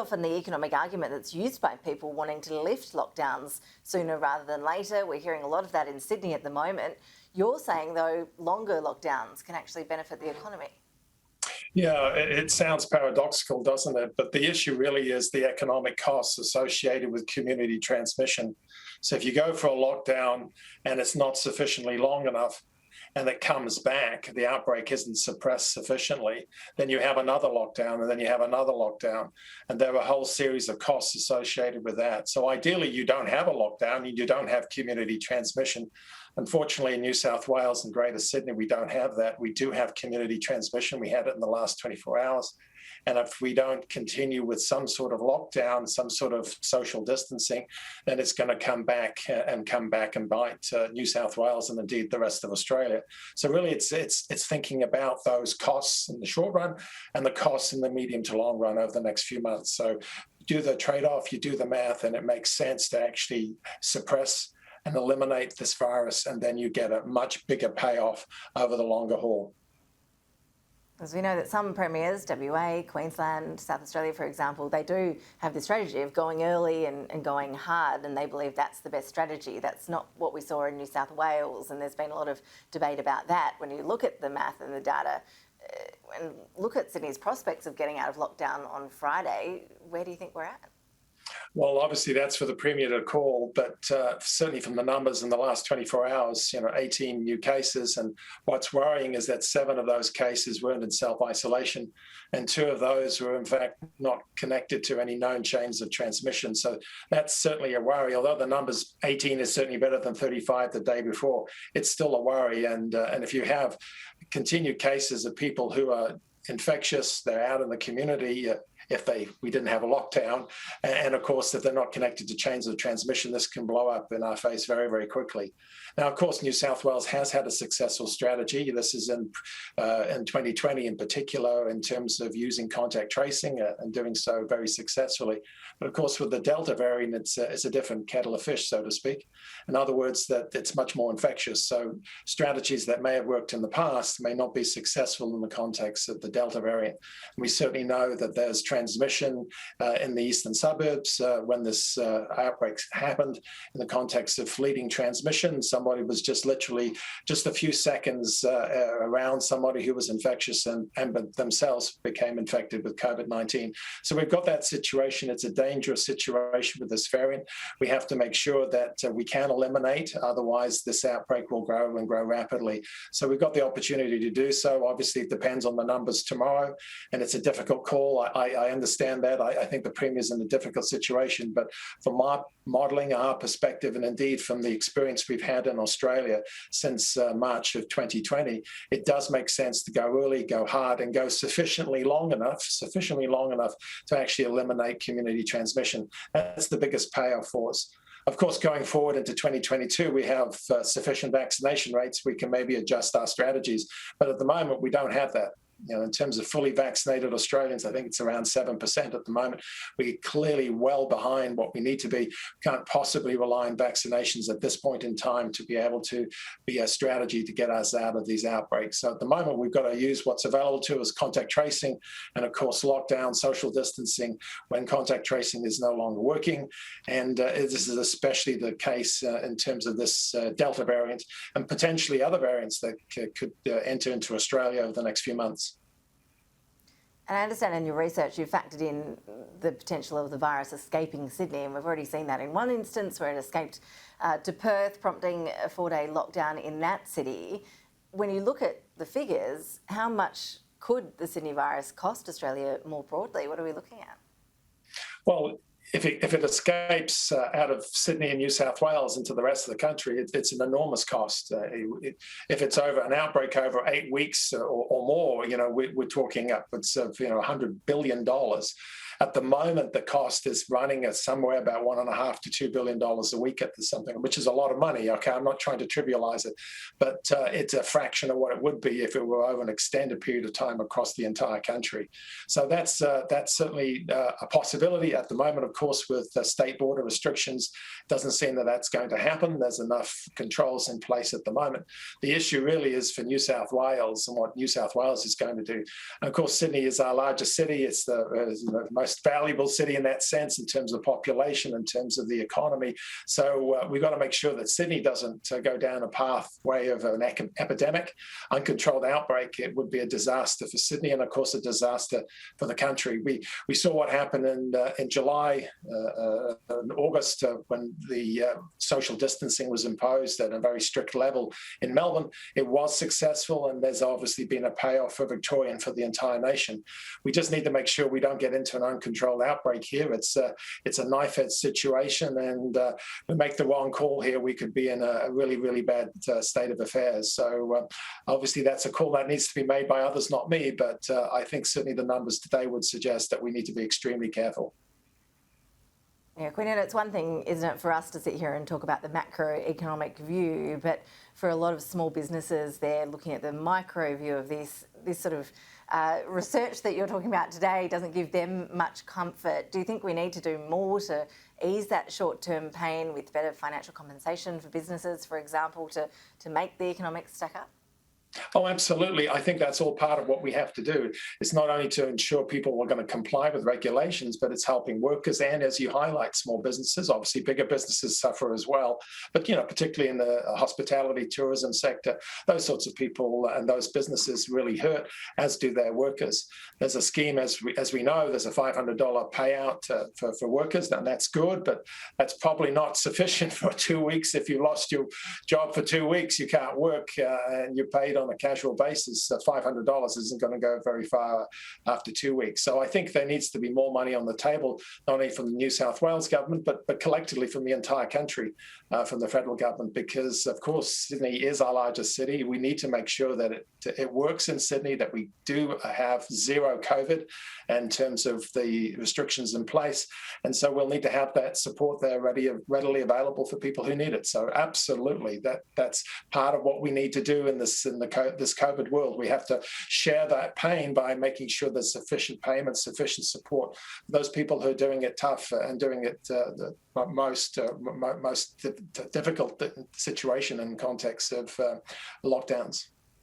often the economic argument that's used by people wanting to lift lockdowns sooner rather than later. We're hearing a lot of that in Sydney at the moment. You're saying, though, longer lockdowns can actually benefit the economy. Yeah, it sounds paradoxical, doesn't it? But the issue really is the economic costs associated with community transmission. So if you go for a lockdown and it's not sufficiently long enough, and it comes back, the outbreak isn't suppressed sufficiently, then you have another lockdown, and then you have another lockdown. And there are a whole series of costs associated with that. So ideally, you don't have a lockdown, and you don't have community transmission. Unfortunately, in New South Wales and Greater Sydney, we don't have that. We do have community transmission. We had it in the last 24 hours. And if we don't continue with some sort of lockdown, some sort of social distancing, then it's going to come back and bite New South Wales and indeed the rest of Australia. So really, it's thinking about those costs in the short run and the costs in the medium to long run over the next few months. So do the trade-off, you do the math, and it makes sense to actually suppress and eliminate this virus, and then you get a much bigger payoff over the longer haul. Because we know that some premiers, WA, Queensland, South Australia, for example, they do have the strategy of going early and going hard, and they believe that's the best strategy. That's not what we saw in New South Wales, and there's been a lot of debate about that. When you look at the math and the data and look at Sydney's prospects of getting out of lockdown on Friday, where do you think we're at? Well, obviously that's for the Premier to call, but certainly from the numbers in the last 24 hours, 18 new cases. And what's worrying is that 7 of those cases weren't in self-isolation, and 2 of those were in fact not connected to any known chains of transmission. So that's certainly a worry. Although the numbers 18 is certainly better than 35 the day before, it's still a worry. And if you have continued cases of people who are infectious, they're out in the community, we didn't have a lockdown, and of course if they're not connected to chains of transmission, this can blow up in our face very, very quickly. Now, of course, New South Wales has had a successful strategy. This is in 2020 in particular, in terms of using contact tracing and doing so very successfully. But of course, with the Delta variant, it's a different kettle of fish, so to speak. In other words, that it's much more infectious. So strategies that may have worked in the past may not be successful in the context of the Delta variant. And we certainly know that there's transmission in the eastern suburbs when this outbreak happened in the context of fleeting transmission. Somebody was just literally just a few seconds around somebody who was infectious and themselves became infected with COVID-19. So we've got that situation. It's a dangerous situation with this variant. We have to make sure that we can eliminate, otherwise this outbreak will grow and grow rapidly. So we've got the opportunity to do so. Obviously, it depends on the numbers tomorrow, and it's a difficult call. I understand that. I think the Premier's in a difficult situation, but from our modelling, our perspective, and indeed from the experience we've had in Australia since March of 2020, it does make sense to go early, go hard, and go sufficiently long enough to actually eliminate community transmission. That's the biggest payoff for us. Of course, going forward into 2022, we have sufficient vaccination rates. We can maybe adjust our strategies, but at the moment, we don't have that. In terms of fully vaccinated Australians, I think it's around 7% at the moment. We're clearly well behind what we need to be. We can't possibly rely on vaccinations at this point in time to be able to be a strategy to get us out of these outbreaks. So at the moment, we've got to use what's available to us, contact tracing, and of course, lockdown, social distancing when contact tracing is no longer working. And this is especially the case in terms of this Delta variant and potentially other variants that could enter into Australia over the next few months. And I understand in your research you factored in the potential of the virus escaping Sydney, and we've already seen that in one instance where it escaped to Perth, prompting a 4-day lockdown in that city. When you look at the figures, how much could the Sydney virus cost Australia more broadly? What are we looking at? Well, if it escapes out of Sydney and New South Wales into the rest of the country, it's an enormous cost. If it's over an outbreak over 8 weeks or more, we're talking upwards of $100 billion. At the moment, the cost is running at somewhere about $1.5 to $2 billion a week at something, which is a lot of money. Okay, I'm not trying to trivialize it, but it's a fraction of what it would be if it were over an extended period of time across the entire country. So that's certainly a possibility at the moment. Of course, with state border restrictions, it doesn't seem that that's going to happen. There's enough controls in place at the moment. The issue really is for New South Wales and what New South Wales is going to do. And of course, Sydney is our largest city. It's the most most valuable city in that sense, in terms of population, in terms of the economy. So we've got to make sure that Sydney doesn't go down a pathway of an epidemic, uncontrolled outbreak. It would be a disaster for Sydney, and of course a disaster for the country. We saw what happened in July and August when the social distancing was imposed at a very strict level in Melbourne. It was successful, and there's obviously been a payoff for Victoria and for the entire nation. We just need to make sure we don't get into an uncontrolled outbreak here. It's a knife-edge situation, and we make the wrong call here, we could be in a really, really bad state of affairs. So obviously that's a call that needs to be made by others, not me, but I think certainly the numbers today would suggest that we need to be extremely careful. Yeah, Quentin, it's one thing, isn't it, for us to sit here and talk about the macroeconomic view, but for a lot of small businesses, they're looking at the micro view of this sort of research that you're talking about today doesn't give them much comfort. Do you think we need to do more to ease that short-term pain with better financial compensation for businesses, for example, to make the economics stack up? Oh, absolutely. I think that's all part of what we have to do. It's not only to ensure people are going to comply with regulations, but it's helping workers and, as you highlight, small businesses. Obviously, bigger businesses suffer as well. But, particularly in the hospitality, tourism sector, those sorts of people and those businesses really hurt, as do their workers. There's a scheme, as we know, there's a $500 payout for workers, and that's good, but that's probably not sufficient for 2 weeks. If you lost your job for 2 weeks, you can't work and you're paid on a casual basis, $500 isn't going to go very far after 2 weeks. So I think there needs to be more money on the table, not only from the New South Wales government, but collectively from the entire country, from the federal government, because of course Sydney is our largest city. We need to make sure that it works in Sydney, that we do have zero COVID in terms of the restrictions in place. And so we'll need to have that support there readily available for people who need it. So absolutely, that's part of what we need to do in this COVID world. We have to share that pain by making sure there's sufficient payment, sufficient support for those people who are doing it tough and doing it the most difficult situation in context of lockdowns.